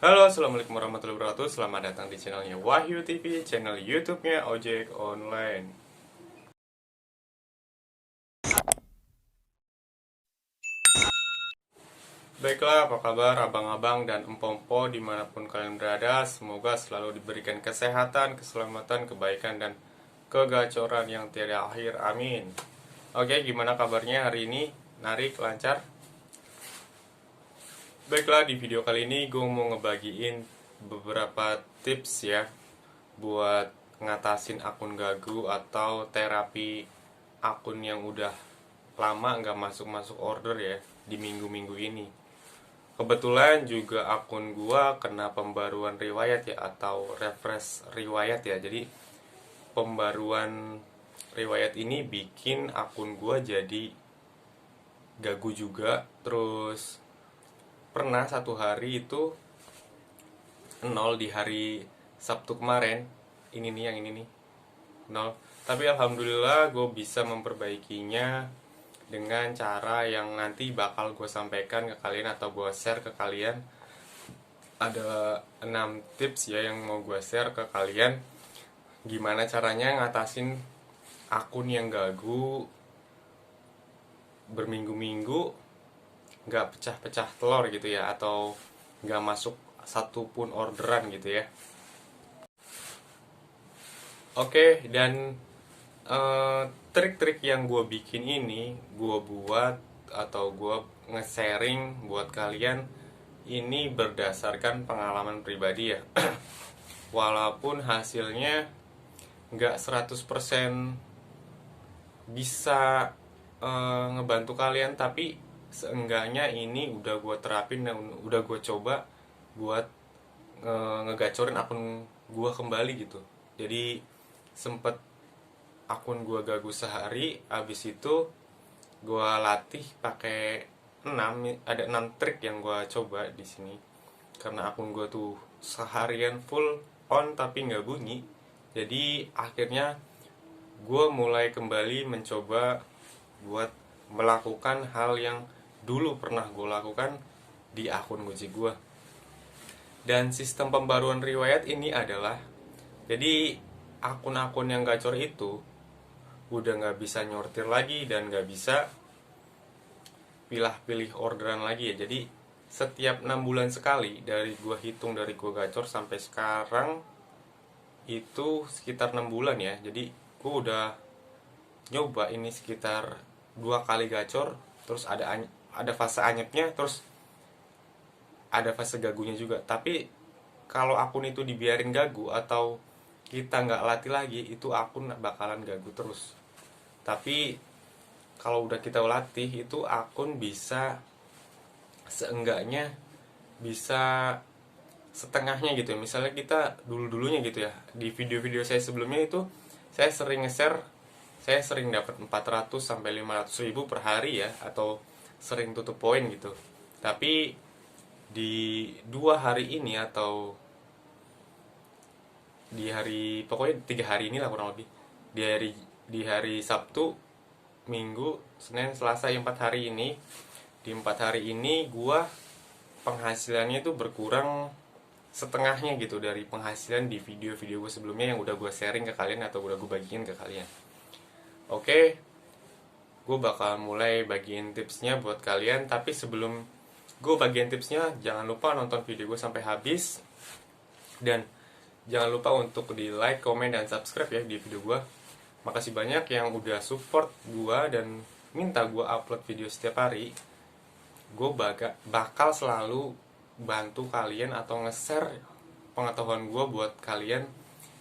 Halo, assalamualaikum warahmatullahi wabarakatuh. Selamat datang di channelnya Wahyu TV, channel YouTube-nya Ojek Online. Baiklah, apa kabar abang-abang dan empom-empom dimanapun kalian berada? Semoga selalu diberikan kesehatan, keselamatan, kebaikan, dan kegacoran yang tiada akhir. Amin. Oke, gimana kabarnya hari ini? Narik, lancar? Baiklah, di video kali ini gue mau ngebagiin beberapa tips ya buat ngatasin akun gagu atau terapi akun yang udah lama nggak masuk-masuk order ya di minggu-minggu ini. Kebetulan juga akun gua kena pembaruan riwayat ya atau refresh riwayat ya. Jadi pembaruan riwayat ini bikin akun gua jadi gagu juga. Terus pernah satu hari itu nol di hari Sabtu kemarin. Ini nih yang ini nih nol. Tapi alhamdulillah gue bisa memperbaikinya dengan cara yang nanti bakal gue sampaikan ke kalian atau gue share ke kalian. Ada 6 tips ya yang mau gue share ke kalian, gimana caranya ngatasin akun yang gagu berminggu-minggu nggak pecah-pecah telur gitu ya, atau nggak masuk satupun orderan gitu ya. Oke, dan trik-trik yang gue bikin ini gue buat atau gue nge-sharing buat kalian ini berdasarkan pengalaman pribadi ya. Walaupun hasilnya nggak 100% bisa ngebantu kalian, tapi seenggaknya ini udah gue terapin dan udah gue coba buat ngegacorin akun gue kembali gitu. Jadi sempet akun gue gagu sehari, abis itu gue latih pakai 6, ada 6 trik yang gue coba di sini. Karena akun gue tuh seharian full on tapi nggak bunyi, jadi akhirnya gue mulai kembali mencoba buat melakukan hal yang dulu pernah gue lakukan di akun Gojek gue. Dan sistem pembaruan riwayat ini adalah, jadi akun-akun yang gacor itu udah nggak bisa nyortir lagi dan nggak bisa pilih-pilih orderan lagi ya. Jadi setiap 6 bulan sekali, dari gua hitung dari gua gacor sampai sekarang itu sekitar 6 bulan ya. Jadi gua udah nyoba ini sekitar 2 kali gacor, terus ada fase anyepnya, terus ada fase gagunya juga. Tapi kalau akun itu dibiarin gagu atau kita nggak latih lagi, itu akun bakalan gagu terus. Tapi kalau udah kita latih, itu akun bisa seenggaknya bisa setengahnya gitu ya. Misalnya kita dulu-dulunya gitu ya, di video-video saya sebelumnya itu saya sering nge-share, saya sering dapat 400 sampai 500 ribu per hari ya, atau sering tutup poin gitu. Tapi di 2 hari ini atau di hari, pokoknya 3 hari ini lah kurang lebih, di hari Sabtu, Minggu, Senin, Selasa, 4 hari ini, di 4 hari ini gua penghasilannya itu berkurang setengahnya gitu dari penghasilan di video-video gue sebelumnya yang udah gue sharing ke kalian atau udah gue bagiin ke kalian. Oke, gue bakal mulai bagiin tipsnya buat kalian, tapi sebelum gue bagiin tipsnya, jangan lupa nonton video gue sampai habis. Dan jangan lupa untuk di like, komen, dan subscribe ya di video gue. Makasih banyak yang udah support gue dan minta gue upload video setiap hari. Gue bakal selalu bantu kalian atau nge-share pengetahuan gue buat kalian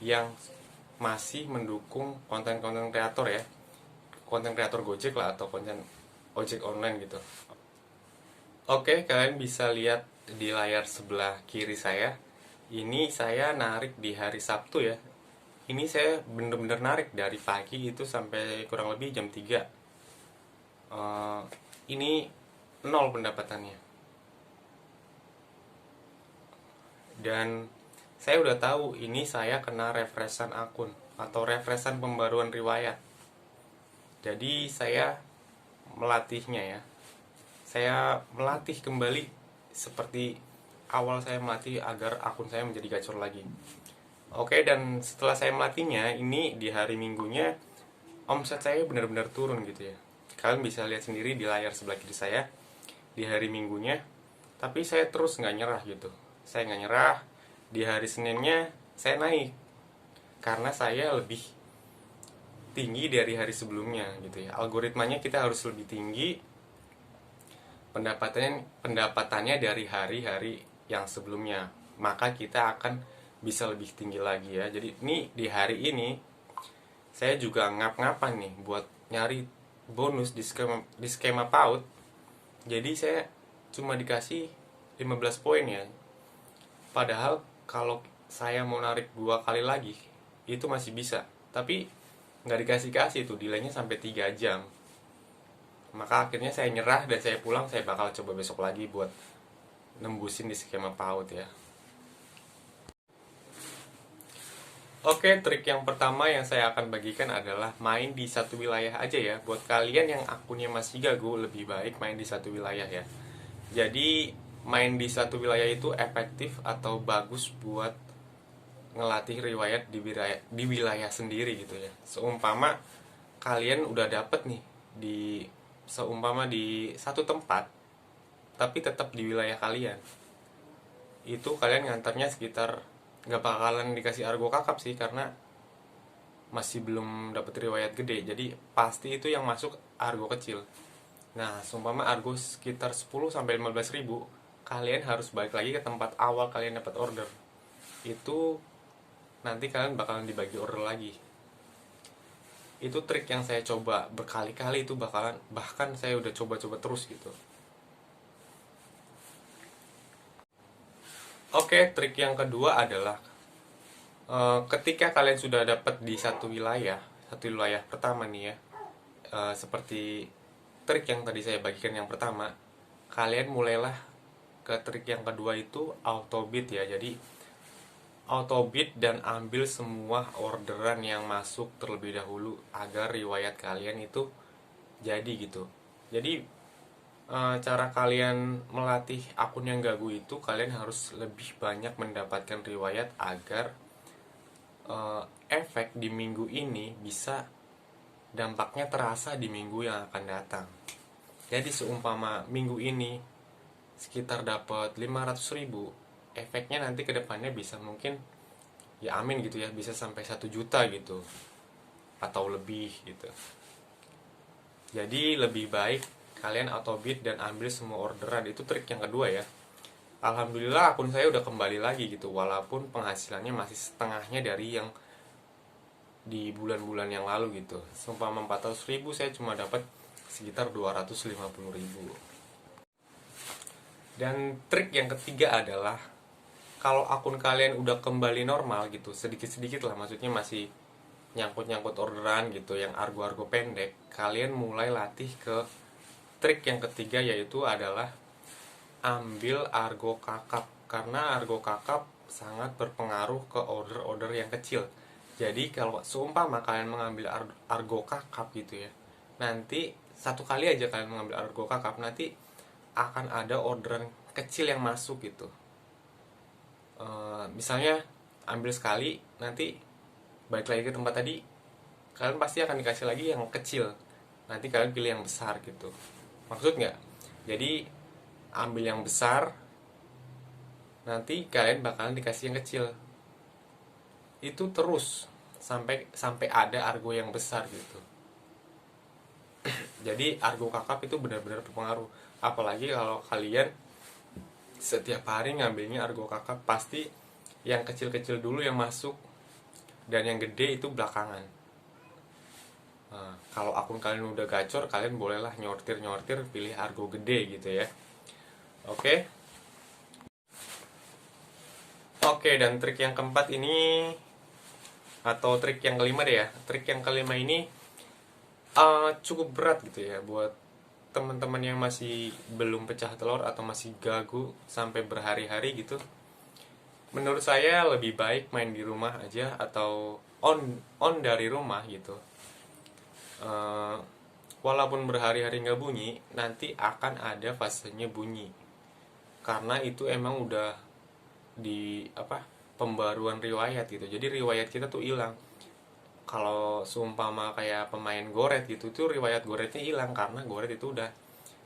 yang masih mendukung konten-konten kreator ya, konten kreator Gojek lah atau konten ojek online gitu. Oke, kalian bisa lihat di layar sebelah kiri saya. Ini saya narik di hari Sabtu ya. Ini saya bener-bener narik dari pagi itu sampai kurang lebih jam 3. Ini nol pendapatannya. Dan saya udah tahu ini saya kena refreshan akun atau refreshan pembaruan riwayat. Jadi saya melatihnya ya. Saya melatih kembali seperti awal saya melatih agar akun saya menjadi gacor lagi. Oke, dan setelah saya melatihnya, ini di hari Minggunya omset saya benar-benar turun gitu ya. Kalian bisa lihat sendiri di layar sebelah kiri saya di hari Minggunya. Tapi saya terus nggak nyerah gitu. Saya nggak nyerah. Di hari Seninnya saya naik karena saya lebih tinggi dari hari sebelumnya gitu ya. Algoritmanya kita harus lebih tinggi pendapatannya dari hari-hari yang sebelumnya, maka kita akan bisa lebih tinggi lagi ya. Jadi ini di hari ini saya juga ngap-ngapan nih buat nyari bonus di skema PAUD. Jadi saya cuma dikasih 15 poin ya. Padahal kalau saya mau narik 2 kali lagi itu masih bisa. Tapi nggak dikasih-kasih tuh, delaynya sampai 3 jam. Maka akhirnya saya nyerah dan saya pulang. Saya bakal coba besok lagi buat nembusin di skema PAUD ya. Oke, trik yang pertama yang saya akan bagikan adalah main di satu wilayah aja ya. Buat kalian yang akunnya masih gagu, lebih baik main di satu wilayah ya. Jadi main di satu wilayah itu efektif atau bagus buat ngelatih riwayat di wilayah sendiri gitu ya. Seumpama kalian udah dapet nih seumpama di satu tempat tapi tetap di wilayah kalian, itu kalian ngantarnya sekitar, nggak bakalan dikasih argo kakap sih karena masih belum dapet riwayat gede, jadi pasti itu yang masuk argo kecil. Nah, seumpama argo sekitar 10-15 ribu, kalian harus balik lagi ke tempat awal kalian dapat order. Itu nanti kalian bakalan dibagi order lagi. Itu trik yang saya coba berkali-kali, itu bahkan saya udah coba-coba terus gitu. Oke, trik yang kedua adalah ketika kalian sudah dapat di satu wilayah pertama nih ya, seperti trik yang tadi saya bagikan yang pertama, kalian mulailah ke trik yang kedua, itu auto bid ya. Jadi auto bid dan ambil semua orderan yang masuk terlebih dahulu agar riwayat kalian itu jadi gitu. Jadi cara kalian melatih akun yang gagu itu, kalian harus lebih banyak mendapatkan riwayat agar efek di minggu ini bisa dampaknya terasa di minggu yang akan datang. Jadi seumpama minggu ini sekitar dapat 500 ribu, efeknya nanti ke depannya bisa mungkin, ya amin gitu ya, bisa sampai 1 juta gitu atau lebih gitu. Jadi lebih baik kalian auto bid dan ambil semua orderan. Itu trik yang kedua ya. Alhamdulillah akun saya udah kembali lagi gitu, walaupun penghasilannya masih setengahnya dari yang di bulan-bulan yang lalu gitu. Seumpama 400 ribu, saya cuma dapat sekitar 250 ribu. Dan trik yang ketiga adalah, kalau akun kalian udah kembali normal gitu, sedikit-sedikit lah, maksudnya masih nyangkut-nyangkut orderan gitu, yang argo-argo pendek, kalian mulai latih ke trik yang ketiga, yaitu adalah ambil argo kakap. Karena argo kakap sangat berpengaruh ke order-order yang kecil. Jadi kalau seumpama kalian mengambil argo kakap gitu ya, nanti satu kali aja kalian mengambil argo kakap, nanti akan ada orderan kecil yang masuk gitu. Misalnya ambil sekali, nanti balik lagi ke tempat tadi, kalian pasti akan dikasih lagi yang kecil, nanti kalian pilih yang besar gitu. Maksud nggak? Jadi ambil yang besar, nanti kalian bakalan dikasih yang kecil. Itu terus sampai ada argo yang besar gitu. Jadi argo kakap itu benar-benar berpengaruh. Apalagi kalau kalian setiap hari ngambilnya argo kakap, pasti yang kecil-kecil dulu yang masuk dan yang gede itu belakangan. Nah, kalau akun kalian udah gacor, kalian bolehlah nyortir pilih argo gede gitu ya. Oke. Dan trik yang keempat ini, atau trik yang kelima deh ya. Trik yang kelima ini cukup berat gitu ya buat teman-teman yang masih belum pecah telur atau masih gagu sampai berhari-hari gitu. Menurut saya lebih baik main di rumah aja atau on dari rumah gitu. Walaupun berhari-hari nggak bunyi, nanti akan ada fasenya bunyi. Karena itu emang udah di apa, pembaruan riwayat gitu. Jadi riwayat kita tuh hilang. Kalau seumpama kayak pemain goret gitu tuh riwayat goretnya hilang karena goret itu udah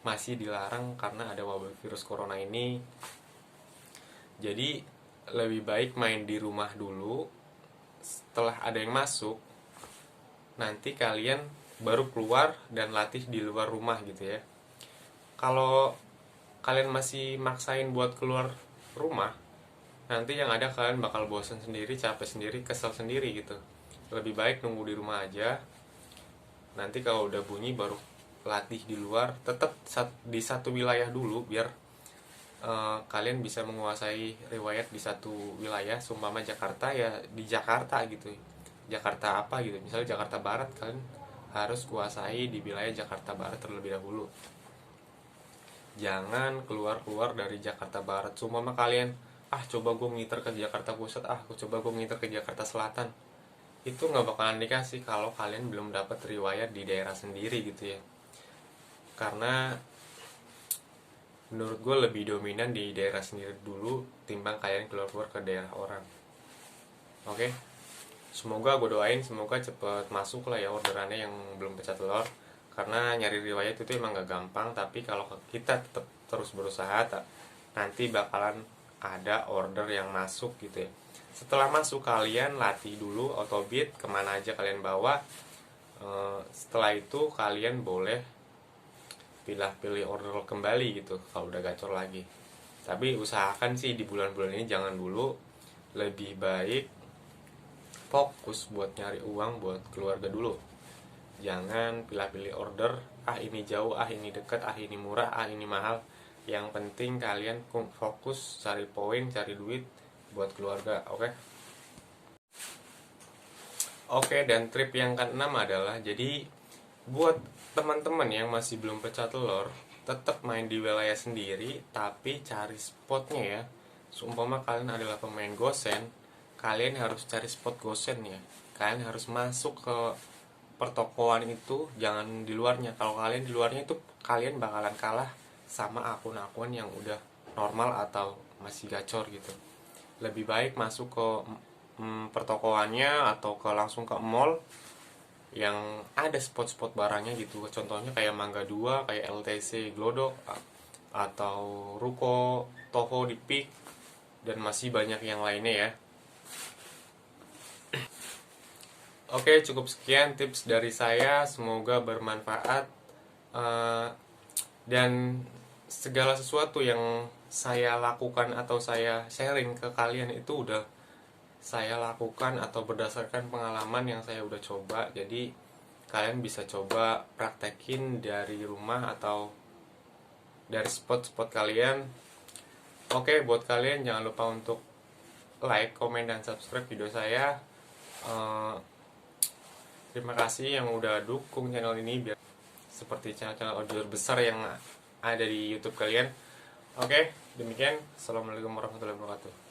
masih dilarang karena ada wabah virus corona ini. Jadi lebih baik main di rumah dulu, setelah ada yang masuk nanti kalian baru keluar dan latih di luar rumah gitu ya. Kalau kalian masih maksain buat keluar rumah, nanti yang ada kalian bakal bosan sendiri, capek sendiri, kesel sendiri gitu. Lebih baik nunggu di rumah aja. Nanti kalau udah bunyi baru latih di luar. Tetap di satu wilayah dulu biar kalian bisa menguasai riwayat di satu wilayah. Seumpama Jakarta ya di Jakarta gitu. Jakarta apa gitu. Misalnya Jakarta Barat, kalian harus kuasai di wilayah Jakarta Barat terlebih dahulu. Jangan keluar-keluar dari Jakarta Barat. Seumpama kalian coba gue ngiter ke Jakarta Pusat, aku coba gue ngiter ke Jakarta Selatan, itu nggak bakalan dikasih kalau kalian belum dapat riwayat di daerah sendiri gitu ya. Karena menurut gue lebih dominan di daerah sendiri dulu timbang kalian keluar-keluar ke daerah orang. Oke, semoga gue doain semoga cepet masuk lah ya orderannya yang belum pecah telur. Karena nyari riwayat itu emang gak gampang, tapi kalau kita tetap terus berusaha nanti bakalan ada order yang masuk gitu ya. Setelah masuk kalian latih dulu autobid kemana aja kalian bawa. Setelah itu kalian boleh pilih order kembali gitu kalau udah gacor lagi. Tapi usahakan sih di bulan-bulan ini jangan dulu. Lebih baik fokus buat nyari uang buat keluarga dulu. Jangan pilih-pilih order, ini jauh, ini dekat, ini murah, ini mahal. Yang penting kalian fokus cari poin, cari duit buat keluarga, oke? Oke, dan trip yang keenam adalah, jadi buat teman-teman yang masih belum pecah telur, tetap main di wilayah sendiri, tapi cari spotnya ya. Seumpama kalian adalah pemain gosen, kalian harus cari spot gosen ya. Kalian harus masuk ke pertokoan itu, jangan di luarnya. Kalau kalian di luarnya itu kalian bakalan kalah sama akun-akun yang udah normal atau masih gacor gitu. Lebih baik masuk ke pertokoannya atau langsung ke mall yang ada spot-spot barangnya gitu. Contohnya kayak Mangga 2, kayak LTC Glodok, atau Ruko, Toho di Peak, dan masih banyak yang lainnya ya. Oke, cukup sekian tips dari saya, semoga bermanfaat. Dan segala sesuatu yang saya lakukan atau saya sharing ke kalian itu udah saya lakukan atau berdasarkan pengalaman yang saya udah coba. Jadi kalian bisa coba praktekin dari rumah atau dari spot-spot kalian. Oke, buat kalian jangan lupa untuk like, komen, dan subscribe video saya. Terima kasih yang udah dukung channel ini biar seperti channel-channel audio besar yang ada di YouTube kalian. Oke, demikian. Assalamualaikum warahmatullahi wabarakatuh.